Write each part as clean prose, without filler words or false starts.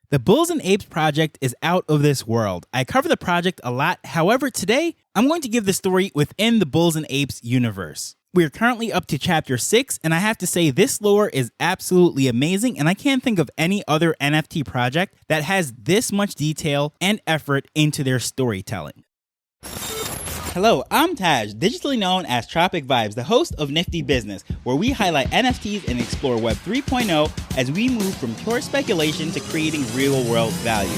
The Bulls and Apes project is out of this world. I cover the project a lot. However, today I'm going to give the story within the Bulls and Apes universe. We are currently up to chapter 6, and I have to say this lore is absolutely amazing, and I can't think of any other NFT project that has this much detail and effort into their storytelling. Hello, I'm Taj, digitally known as Tropic Vibes, the host of Nifty Business, where we highlight NFTs and explore Web 3.0 as we move from pure speculation to creating real-world value.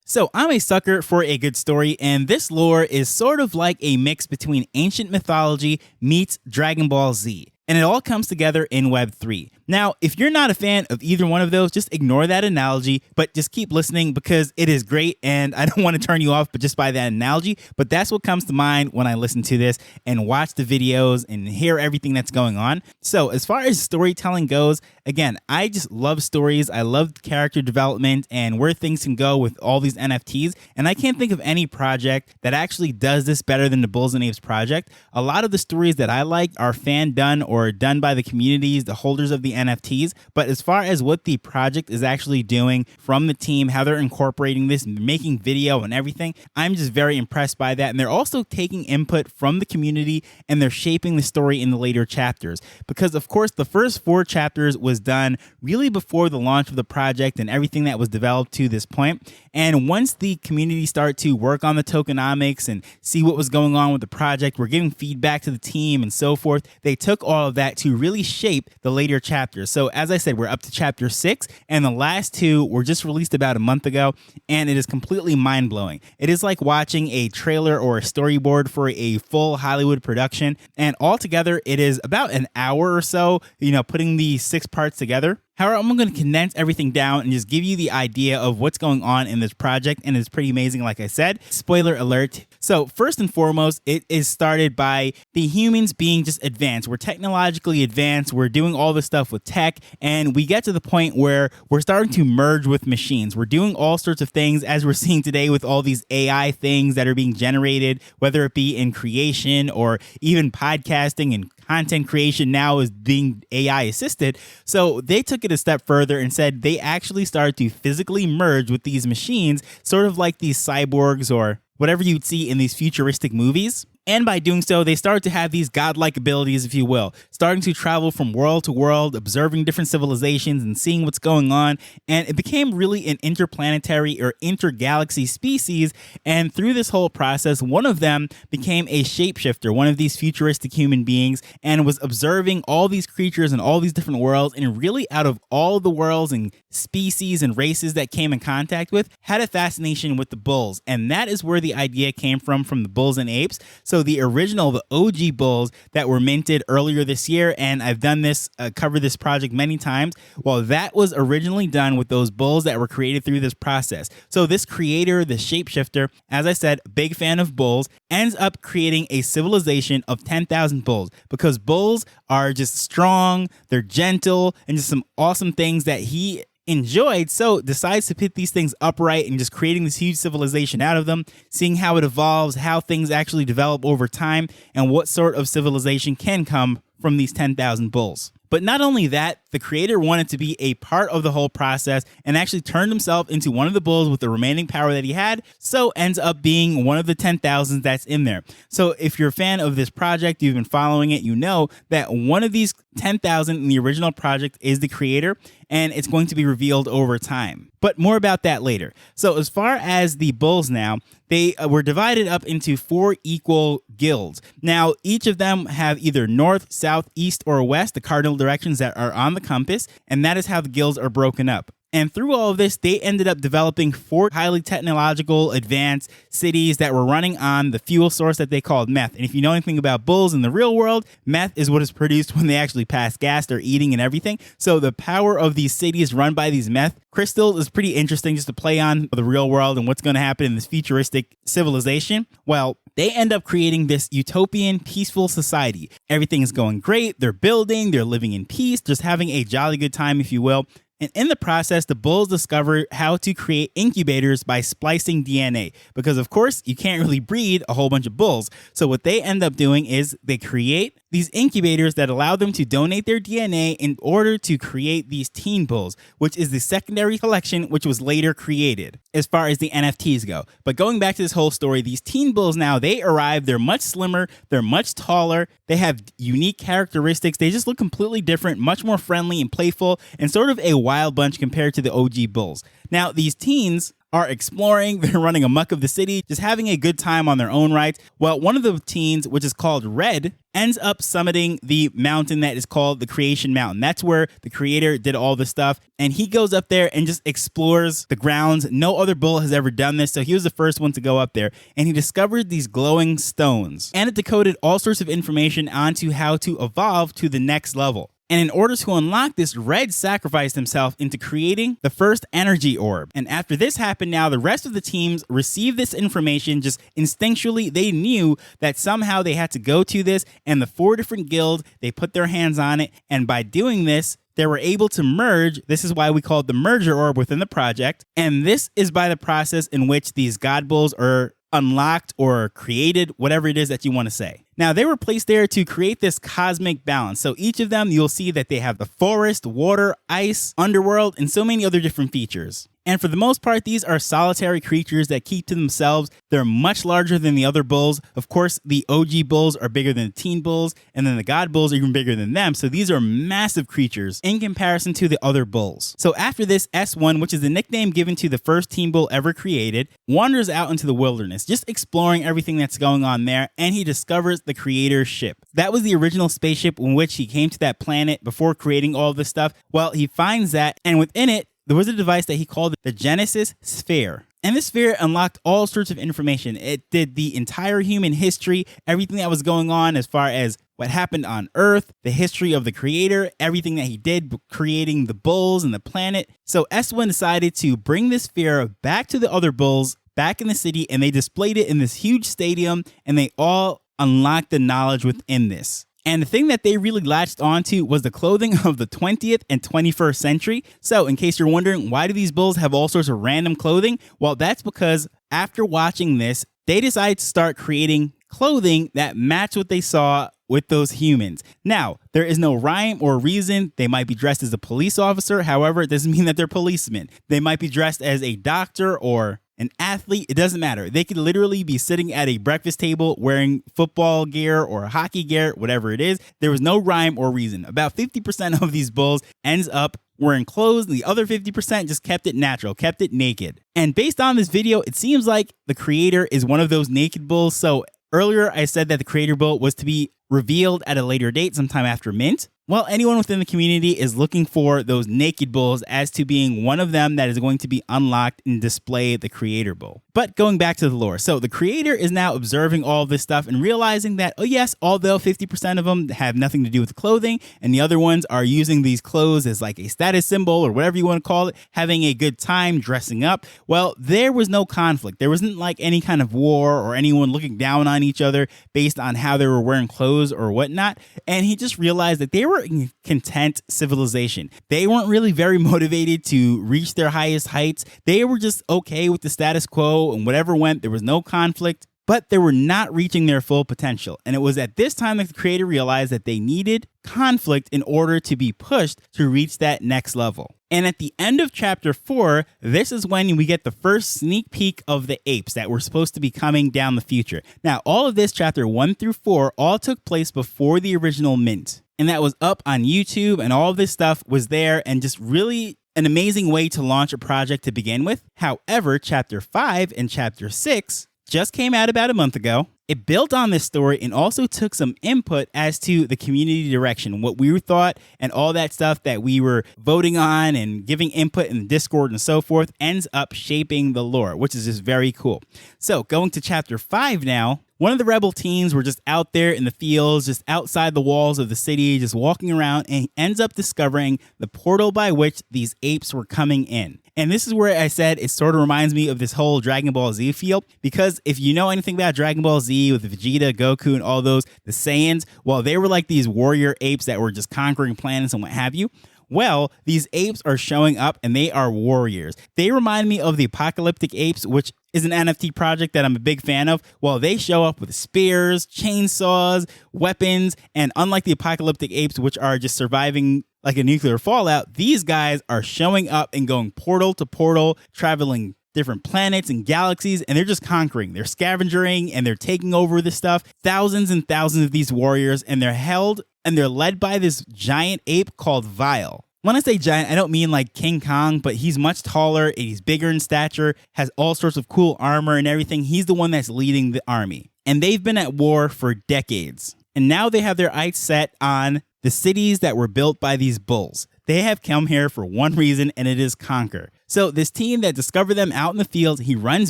So I'm a sucker for a good story, and this lore is sort of like a mix between ancient mythology meets Dragon Ball Z. And it all comes together in Web 3. Now, if you're not a fan of either one of those, just ignore that analogy, but just keep listening because it is great, and I don't want to turn you off but just by that analogy, but that's what comes to mind when I listen to this and watch the videos and hear everything that's going on. So as far as storytelling goes, again, I just love stories. I love character development and where things can go with all these NFTs, and I can't think of any project that actually does this better than the Bulls and Apes project. A lot of the stories that I like are fan-done or done by the communities, the holders of the NFTs, but as far as what the project is actually doing from the team, how they're incorporating this, making video and everything, I'm just very impressed by that. And they're also taking input from the community and they're shaping the story in the later chapters. Because of course, the first 4 chapters was done really before the launch of the project and everything that was developed to this point. And once the community started to work on the tokenomics and see what was going on with the project, we're giving feedback to the team and so forth, they took all of that to really shape the later chapters. So as I said, we're up to chapter 6, and the last 2 were just released about a month ago, and it is completely mind-blowing. It is like watching a trailer or a storyboard for a full Hollywood production, and altogether it is about an hour or so, putting these 6 parts together. However, I'm going to condense everything down and just give you the idea of what's going on in this project, and it's pretty amazing, like I said. Spoiler alert. So first and foremost, it is started by the humans being just advanced. We're technologically advanced. We're doing all this stuff with tech, and we get to the point where we're starting to merge with machines. We're doing all sorts of things, as we're seeing today with all these AI things that are being generated, whether it be in creation or even podcasting and content creation now is being AI assisted. So they took it a step further and said they actually started to physically merge with these machines, sort of like these cyborgs or whatever you'd see in these futuristic movies. And by doing so, they started to have these godlike abilities, if you will, starting to travel from world to world, observing different civilizations and seeing what's going on. And it became really an interplanetary or intergalaxy species. And through this whole process, one of them became a shapeshifter, one of these futuristic human beings, and was observing all these creatures and all these different worlds. And really, out of all the worlds and species and races that came in contact with, had a fascination with the bulls. And that is where the idea came from the Bulls and Apes. So the original, the OG bulls that were minted earlier this year, and I've done this, covered this project many times. Well, that was originally done with those bulls that were created through this process. So this creator, the shapeshifter, as I said, big fan of bulls, ends up creating a civilization of 10,000 bulls because bulls are just strong, they're gentle, and just some awesome things that he enjoyed, so decides to put these things upright and just creating this huge civilization out of them, seeing how it evolves, how things actually develop over time, and what sort of civilization can come from these 10,000 bulls. But not only that, the creator wanted to be a part of the whole process and actually turned himself into one of the bulls with the remaining power that he had, so ends up being one of the 10,000 that's in there. So if you're a fan of this project, you've been following it, you know that one of these 10,000 in the original project is the creator, and it's going to be revealed over time. But more about that later. So as far as the bulls now, they were divided up into 4 equal guilds. Now, each of them have either north, south, east, or west, the cardinal directions that are on the compass, and that is how the guilds are broken up. And through all of this, they ended up developing 4 highly technological, advanced cities that were running on the fuel source that they called meth. And if you know anything about bulls in the real world, meth is what is produced when they actually pass gas. They're eating and everything. So the power of these cities run by these meth crystals is pretty interesting just to play on the real world and what's going to happen in this futuristic civilization. Well, they end up creating this utopian, peaceful society. Everything is going great. They're building, they're living in peace, just having a jolly good time, if you will. And in the process, the bulls discover how to create incubators by splicing DNA, because of course you can't really breed a whole bunch of bulls. So what they end up doing is they create these incubators that allow them to donate their DNA in order to create these teen bulls, which is the secondary collection which was later created as far as the NFTs go. But going back to this whole story, these teen bulls now, they arrive, they're much slimmer, they're much taller, they have unique characteristics, they just look completely different, much more friendly and playful, and sort of a wild bunch compared to the OG bulls. Now, these teens are exploring, they're running amok of the city, just having a good time on their own rights. Well, one of the teens, which is called Red, ends up summiting the mountain that is called the Creation Mountain. That's where the creator did all this stuff. And he goes up there and just explores the grounds. No other bull has ever done this. So he was the first one to go up there. And he discovered these glowing stones. And it decoded all sorts of information onto how to evolve to the next level. And in order to unlock this, Red sacrificed himself into creating the first energy orb. And after this happened, now the rest of the teams received this information just instinctually. They knew that somehow they had to go to this, and the 4 different guilds, they put their hands on it. And by doing this, they were able to merge. This is why we call it the merger orb within the project. And this is by the process in which these god bulls are unlocked or created, whatever it is that you want to say. Now, they were placed there to create this cosmic balance. So each of them, you'll see that they have the forest, water, ice, underworld, and so many other different features. And for the most part, these are solitary creatures that keep to themselves. They're much larger than the other bulls. Of course, the OG bulls are bigger than the teen bulls, and then the god bulls are even bigger than them. So these are massive creatures in comparison to the other bulls. So after this, S1, which is the nickname given to the first teen bull ever created, wanders out into the wilderness, just exploring everything that's going on there, and he discovers the creator's ship. That was the original spaceship in which he came to that planet before creating all this stuff. Well, he finds that, and within it, there was a device that he called the Genesis Sphere. And this sphere unlocked all sorts of information. It did the entire human history, everything that was going on as far as what happened on Earth, the history of the creator, everything that he did creating the bulls and the planet. So S1 decided to bring this sphere back to the other bulls, back in the city, and they displayed it in this huge stadium, and they all unlocked the knowledge within this. And the thing that they really latched onto was the clothing of the 20th and 21st century. So in case you're wondering, why do these bulls have all sorts of random clothing? Well, that's because after watching this, they decided to start creating clothing that matched what they saw with those humans. Now, there is no rhyme or reason. They might be dressed as a police officer. However, it doesn't mean that they're policemen. They might be dressed as a doctor or an athlete. It doesn't matter. They could literally be sitting at a breakfast table wearing football gear or hockey gear, whatever it is. There was no rhyme or reason. About 50% of these bulls ends up wearing clothes, and the other 50% just kept it natural, kept it naked. And based on this video, it seems like the creator is one of those naked bulls. So earlier I said that the creator bull was to be revealed at a later date, sometime after mint. Well, anyone within the community is looking for those naked bulls as to being one of them that is going to be unlocked and display the creator bull. But going back to the lore, so the creator is now observing all of this stuff and realizing that, oh yes, although 50% of them have nothing to do with clothing, and the other ones are using these clothes as like a status symbol or whatever you want to call it, having a good time dressing up, well, there was no conflict. There wasn't like any kind of war or anyone looking down on each other based on how they were wearing clothes or whatnot. And he just realized that they were in content civilization. They weren't really very motivated to reach their highest heights. They were just okay with the status quo and whatever went. There was no conflict, but they were not reaching their full potential. And it was at this time that the creator realized that they needed conflict in order to be pushed to reach that next level. And at the end of chapter 4, this is when we get the first sneak peek of the apes that were supposed to be coming down the future. Now, all of this, chapter 1 through 4, all took place before the original mint. And that was up on YouTube, and all of this stuff was there, and just really an amazing way to launch a project to begin with. However, chapter 5 and chapter 6 just came out about a month ago. It built on this story and also took some input as to the community direction, what we thought, and all that stuff that we were voting on and giving input in Discord and so forth ends up shaping the lore, which is just very cool. So going to chapter 5 now, one of the rebel teens were just out there in the fields, just outside the walls of the city, just walking around, and he ends up discovering the portal by which these apes were coming in. And this is where I said it sort of reminds me of this whole Dragon Ball Z feel, because if you know anything about Dragon Ball Z with Vegeta, Goku, and all those, the Saiyans, well, they were like these warrior apes that were just conquering planets and what have you. Well, these apes are showing up and they are warriors. They remind me of the Apocalyptic Apes, which is an NFT project that I'm a big fan of. Well, they show up with spears, chainsaws, weapons, and unlike the Apocalyptic Apes, which are just surviving like a nuclear fallout, these guys are showing up and going portal to portal, traveling different planets and galaxies, and they're just conquering. They're scavenging and they're taking over this stuff. Thousands and thousands of these warriors, and they're held and they're led by this giant ape called Vile. When I say giant, I don't mean like King Kong, but he's much taller and he's bigger in stature, has all sorts of cool armor and everything. He's the one that's leading the army. And they've been at war for decades. And now they have their eyes set on the cities that were built by these bulls. They have come here for one reason, and it is conquer. So this team that discovered them out in the field, he runs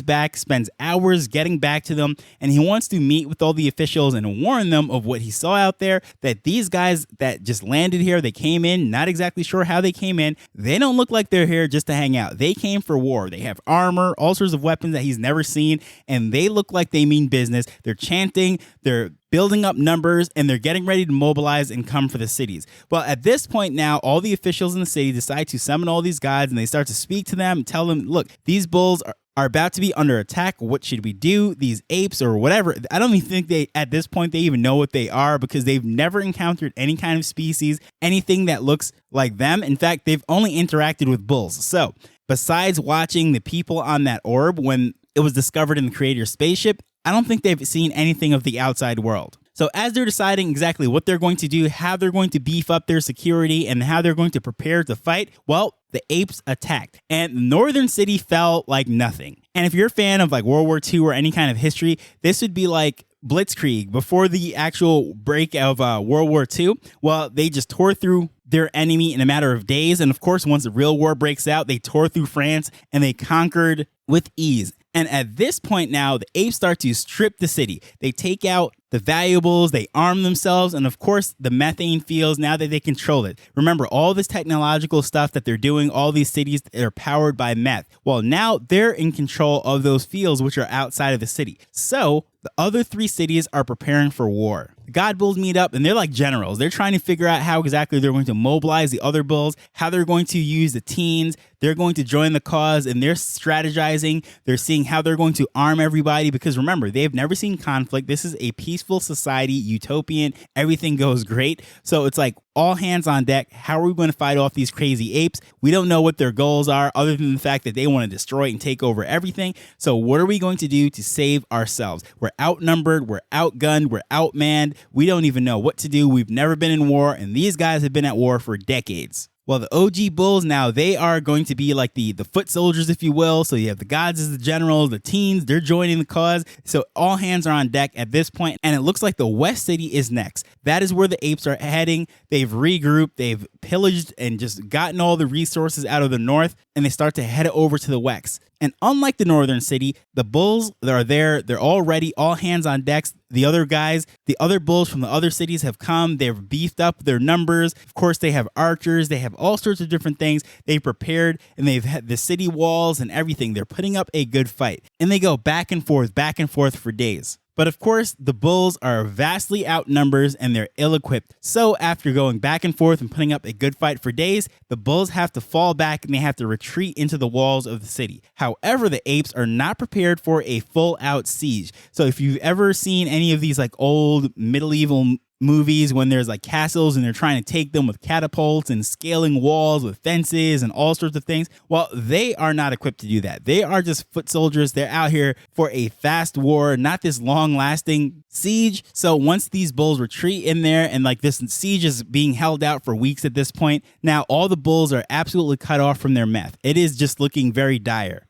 back, spends hours getting back to them, and he wants to meet with all the officials and warn them of what he saw out there, that these guys that just landed here, they came in, not exactly sure how they came in. They don't look like they're here just to hang out. They came for war. They have armor, all sorts of weapons that he's never seen, and they look like they mean business. They're chanting, they're building up numbers, and they're getting ready to mobilize and come for the cities. Well, at this point now, all the officials in the city decide to summon all these guys, and they start to speak to them and tell them, look, these bulls are about to be under attack. What should we do? These apes or whatever. I don't even think they, at this point, they even know what they are because they've never encountered any kind of species, anything that looks like them. In fact, they've only interacted with bulls. So besides watching the people on that orb when it was discovered in the creator's spaceship, I don't think they've seen anything of the outside world. So as they're deciding exactly what they're going to do, how they're going to beef up their security, and how they're going to prepare to fight, well, the apes attacked, and Northern City fell like nothing. And if you're a fan of like World War II or any kind of history, this would be like Blitzkrieg before the actual break of World War II. Well, they just tore through their enemy in a matter of days. And of course, once the real war breaks out, they tore through France and they conquered with ease. And at this point now, the apes start to strip the city. They take out the valuables, they arm themselves, and of course, the methane fields, now that they control it. Remember, all this technological stuff that they're doing, all these cities that are powered by meth. Well, now they're in control of those fields, which are outside of the city. So the other three cities are preparing for war. The God Bulls meet up, and they're like generals. They're trying to figure out how exactly they're going to mobilize the other bulls, how they're going to use the teens. They're going to join the cause, and they're strategizing. They're seeing how they're going to arm everybody, because remember, they've never seen conflict. This is a peaceful society, utopian. Everything goes great. So it's like all hands on deck. How are we going to fight off these crazy apes? We don't know what their goals are, other than the fact that they want to destroy and take over everything. So what are we going to do to save ourselves? We're outnumbered, we're outgunned, we're outmanned. We don't even know what to do. We've never been in war, and these guys have been at war for decades. Well, the OG Bulls now, they are going to be like the foot soldiers, if you will. So you have the gods as the generals, the teens, they're joining the cause. So all hands are on deck at this point, and it looks like the West City is next. That is where the apes are heading. They've regrouped, they've pillaged and just gotten all the resources out of the north, and they start to head over to the west. And unlike the Northern City, the bulls that are there, they're all ready, all hands on decks. The other guys, the other bulls from the other cities have come. They've beefed up their numbers. Of course, they have archers. They have all sorts of different things. They prepared, and they've had the city walls and everything. They're putting up a good fight. And they go back and forth for days. But of course, the bulls are vastly outnumbered and they're ill-equipped. So after going back and forth and putting up a good fight for days, the bulls have to fall back and they have to retreat into the walls of the city. However, the apes are not prepared for a full-out siege. So if you've ever seen any of these like old medieval movies when there's like castles and they're trying to take them with catapults and scaling walls with fences and all sorts of things, well, they are not equipped to do that. They are just foot soldiers. They're out here for a fast war, not this long lasting siege. So once these bulls retreat in there, and like this siege is being held out for weeks at this point, now all the bulls are absolutely cut off from their meth. It is just looking very dire.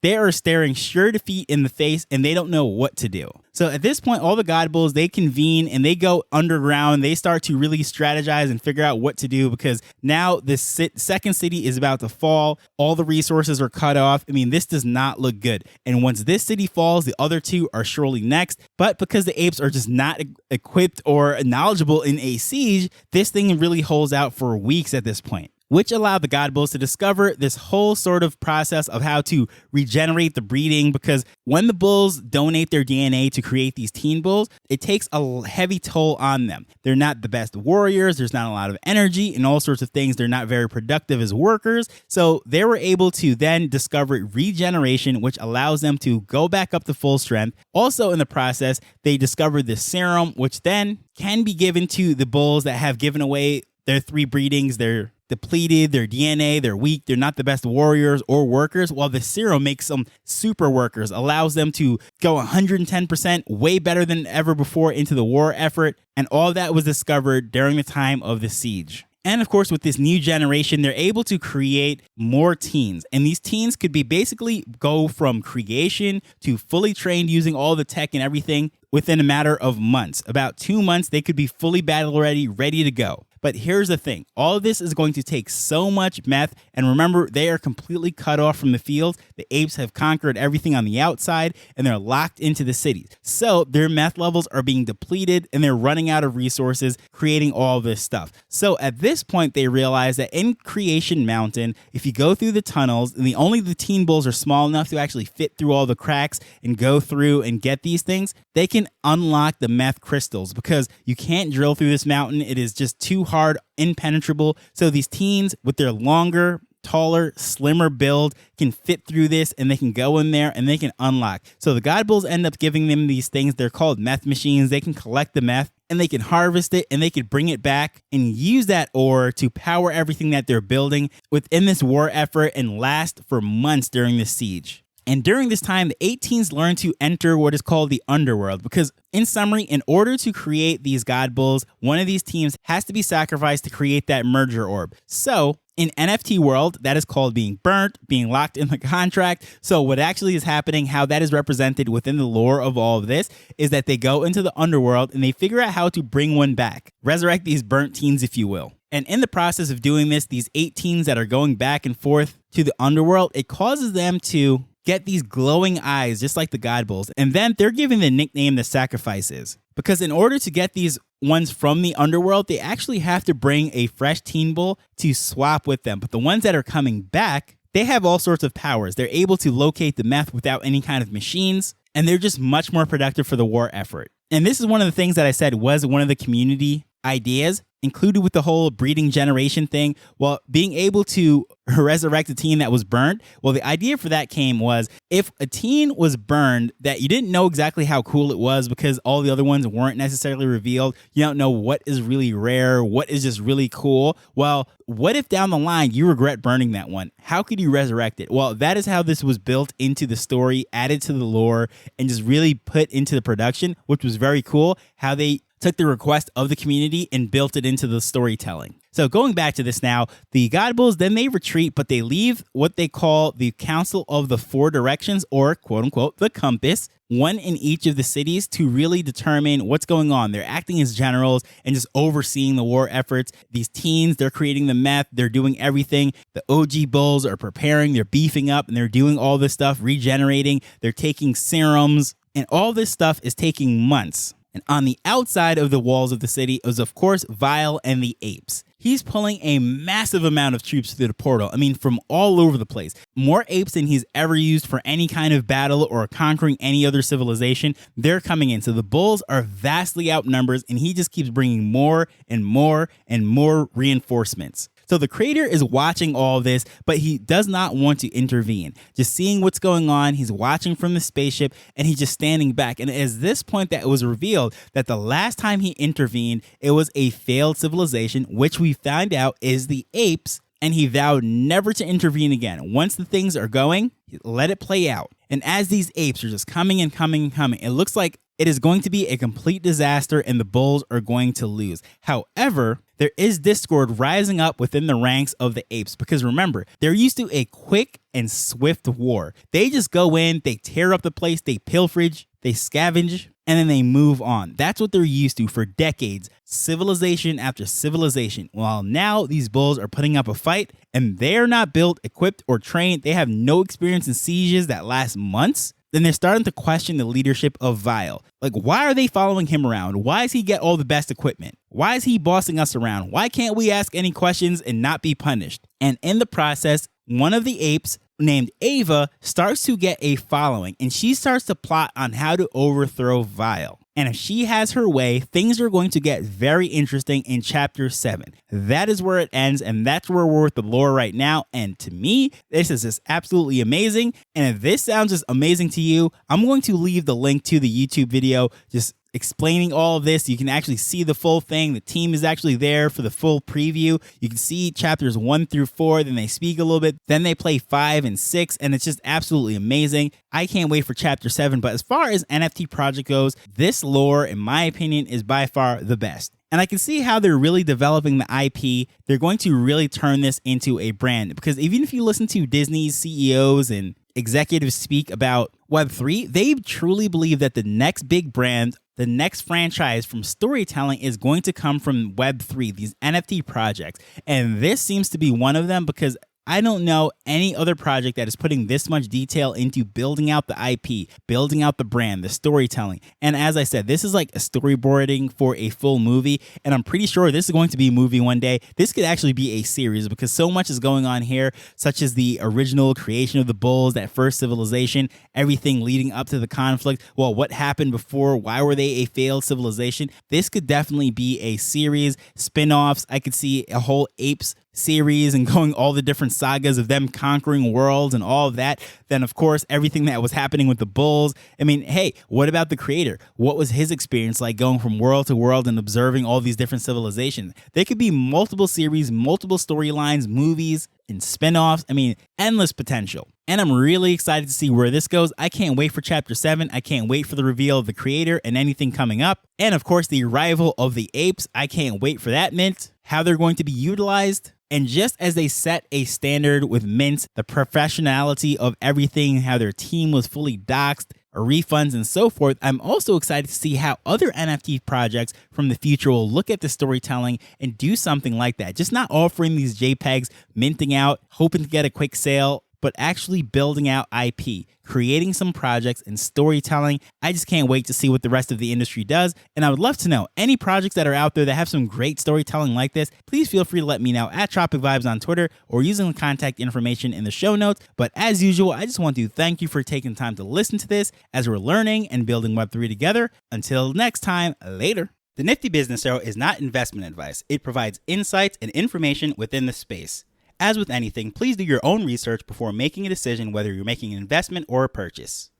They are staring sure defeat in the face, and they don't know what to do. So at this point, all the God Bulls, they convene and they go underground. They start to really strategize and figure out what to do, because now this second city is about to fall. All the resources are cut off. I mean, this does not look good. And once this city falls, the other two are surely next. But because the apes are just not equipped or knowledgeable in a siege, this thing really holds out for weeks at this point. which allowed the God Bulls to discover this whole sort of process of how to regenerate the breeding. Because when the bulls donate their DNA to create these teen bulls, it takes a heavy toll on them. They're not the best warriors. There's not a lot of energy and all sorts of things. They're not very productive as workers. So they were able to then discover regeneration, which allows them to go back up to full strength. Also in the process, they discovered this serum, which then can be given to the bulls that have given away their 3 breedings. They're depleted, their DNA, they're weak, they're not the best warriors or workers, while the serum makes them super workers, allows them to go 110% way better than ever before into the war effort. And all that was discovered during the time of the siege. And of course, with this new generation, they're able to create more teens. And these teens could be basically go from creation to fully trained using all the tech and everything within a matter of months. About 2 months, they could be fully battle ready, ready to go. But here's the thing. All of this is going to take so much meth. And remember, they are completely cut off from the field. The apes have conquered everything on the outside and they're locked into the cities. So their meth levels are being depleted and they're running out of resources, creating all this stuff. So at this point, they realize that in Creation Mountain, if you go through the tunnels, and only the teen bulls are small enough to actually fit through all the cracks and go through and get these things, they can unlock the meth crystals because you can't drill through this mountain. It is just too hard, impenetrable. So these teens with their longer, taller, slimmer build can fit through this and they can go in there and they can unlock. So the God Bulls end up giving them these things. They're called meth machines. They can collect the meth and they can harvest it and they can bring it back and use that ore to power everything that they're building within this war effort and last for months during the siege. And during this time, the 18s learn to enter what is called the underworld because, in summary, in order to create these God Bulls, one of these teams has to be sacrificed to create that merger orb. So, in NFT world, that is called being burnt, being locked in the contract. So what actually is happening, how that is represented within the lore of all of this, is that they go into the underworld and they figure out how to bring one back, resurrect these burnt teens, if you will. And in the process of doing this, these 18s that are going back and forth to the underworld, it causes them to get these glowing eyes, just like the God Bulls. And then they're given the nickname the Sacrifices. Because in order to get these ones from the underworld, they actually have to bring a fresh teen bull to swap with them. But the ones that are coming back, they have all sorts of powers. They're able to locate the meth without any kind of machines. And they're just much more productive for the war effort. And this is one of the things that I said was one of the community ideas included with the whole breeding generation thing. Well, being able to resurrect a teen that was burned. Well, the idea for that was if a teen was burned that you didn't know exactly how cool it was because all the other ones weren't necessarily revealed. You don't know what is really rare, what is just really cool. Well, what if down the line you regret burning that one? How could you resurrect it? Well, that is how this was built into the story, added to the lore, and just really put into the production, which was very cool. How they took the request of the community and built it into the storytelling. So going back to this now, the God Bulls, then they retreat, but they leave what they call the Council of the Four Directions, or quote unquote, the compass, one in each of the cities to really determine what's going on. They're acting as generals and just overseeing the war efforts. These teens, they're creating the meth. They're doing everything. The OG Bulls are preparing. They're beefing up and they're doing all this stuff, regenerating. They're taking serums, and all this stuff is taking months. And on the outside of the walls of the city is, of course, Vile and the apes. He's pulling a massive amount of troops through the portal. I mean, from all over the place. More apes than he's ever used for any kind of battle or conquering any other civilization. They're coming in. So the bulls are vastly outnumbered, and he just keeps bringing more and more and more reinforcements. So the creator is watching all this, but he does not want to intervene. Just seeing what's going on, he's watching from the spaceship, and he's just standing back. And it's this point that it was revealed that the last time he intervened, it was a failed civilization, which we found out is the apes, and he vowed never to intervene again. Once the things are going, let it play out. And as these apes are just coming and coming and coming, it looks like it is going to be a complete disaster and the bulls are going to lose. However, there is discord rising up within the ranks of the apes because remember, they're used to a quick and swift war. They just go in, they tear up the place, they pilferage, they scavenge, and then they move on. That's what they're used to for decades, civilization after civilization. While now these bulls are putting up a fight and they're not built, equipped, or trained. They have no experience in sieges that last months. then they're starting to question the leadership of Vile. Like, why are they following him around? Why does he get all the best equipment? Why is he bossing us around? Why can't we ask any questions and not be punished? And in the process, one of the apes named Ava starts to get a following, and she starts to plot on how to overthrow Vile. And if she has her way, things are going to get very interesting in chapter 7. That is where it ends, and that's where we're with the lore right now. And to me, this is just absolutely amazing. And if this sounds just amazing to you, I'm going to leave the link to the YouTube video just explaining all of this. You can actually see the full thing. The team is actually there for the full preview. You can see chapters 1 through 4, then they speak a little bit, then they play 5 and 6, and it's just absolutely amazing. I can't wait for chapter 7, but as far as NFT Project goes, this lore, in my opinion, is by far the best. And I can see how they're really developing the IP. They're going to really turn this into a brand, because even if you listen to Disney's CEOs and executives speak about Web3, they truly believe that the next big brand, the next franchise from storytelling is going to come from Web3, these NFT projects. And this seems to be one of them, because I don't know any other project that is putting this much detail into building out the IP, building out the brand, the storytelling. And as I said, this is like a storyboarding for a full movie. And I'm pretty sure this is going to be a movie one day. This could actually be a series, because so much is going on here, such as the original creation of the bulls, that first civilization, everything leading up to the conflict. Well, what happened before? Why were they a failed civilization? This could definitely be a series, spin-offs. I could see a whole Apes series and going all the different sagas of them conquering worlds and all of that. Then, of course, everything that was happening with the bulls. I mean, hey, what about the creator? What was his experience like going from world to world and observing all these different civilizations? There could be multiple series, multiple storylines, movies, and spin-offs. I mean, endless potential. And I'm really excited to see where this goes. I can't wait for chapter 7. I can't wait for the reveal of the creator and anything coming up. And of course, the arrival of the apes. I can't wait for that mint, how they're going to be utilized. And just as they set a standard with Mint, the professionality of everything, how their team was fully doxxed, refunds, and so forth, I'm also excited to see how other NFT projects from the future will look at the storytelling and do something like that. Just not offering these JPEGs, minting out, hoping to get a quick sale, but actually building out IP, creating some projects and storytelling. I just can't wait to see what the rest of the industry does. And I would love to know any projects that are out there that have some great storytelling like this. Please feel free to let me know at Tropic Vibes on Twitter or using the contact information in the show notes. But as usual, I just want to thank you for taking time to listen to this as we're learning and building Web3 together. Until next time, later. The Nifty Business Arrow is not investment advice. It provides insights and information within the space. As with anything, please do your own research before making a decision whether you're making an investment or a purchase.